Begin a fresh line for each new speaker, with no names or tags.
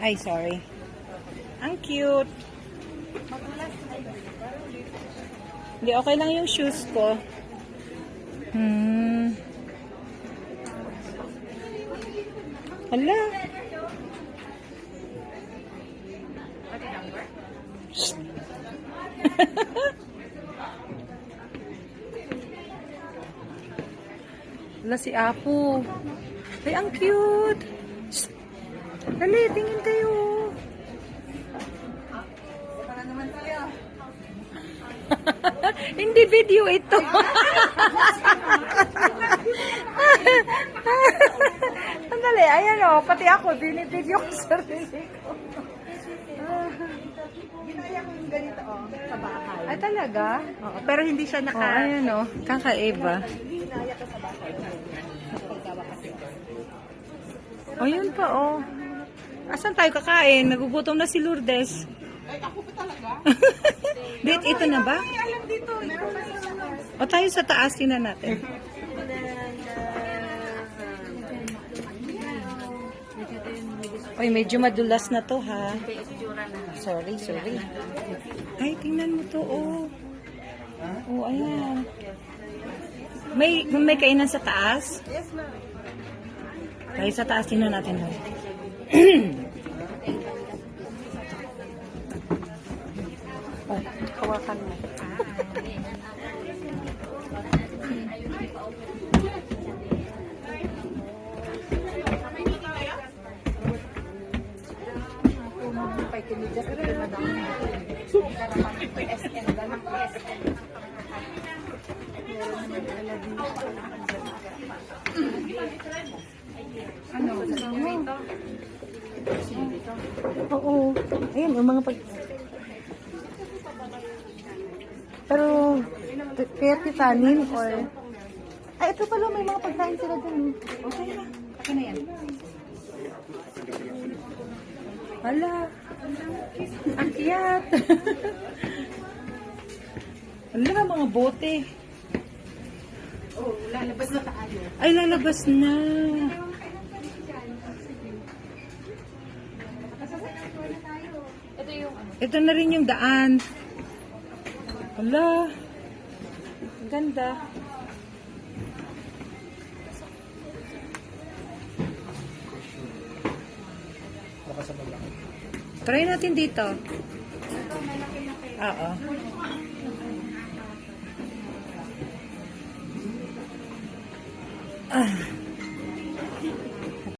Ay, sorry. Ang cute. Hindi, okay lang yung shoes ko. Hala. Hala si Apo. Ay, ang cute. Dali, tingin kayo. Hindi video ito. Sandali, ayan o. Pati ako, binibideo ko sarili ko.
Ginaya ko yung ganito, sa bahay.
Ay, talaga?
Oo, pero hindi siya
Oh, ayan o. Kakaiba.
Ginaya ko sa bahay. Paggawa kasi.
O, yun pa o. Asan tayo kakain? Nagugutom na si Lourdes.
Ay, ako pa talaga?
Date, ito na ba?
Ay, alam dito. Meron pa sa
O, tayo sa taas, tingnan natin. Oy, medyo madulas na to, ha? Sorry. Ay, tingnan mo to, oh. Oh, ayan. May kainan sa taas?
Yes, ma'am.
Tayo sa taas, tingnan natin, ha? Oh, hawakan mo. Oo. Ayan, yung mga Pero, kaya titanin or... Ay, ito pala, may mga pagkain sila dun. Okay na. Okay na yan. Hala. Ang kiyat. Hala, mga bote.
Oh, lalabas na tayo.
Ay, lalabas na. Ito na rin yung daan. Hala. Ang ganda. Try natin dito. Oo. Ah.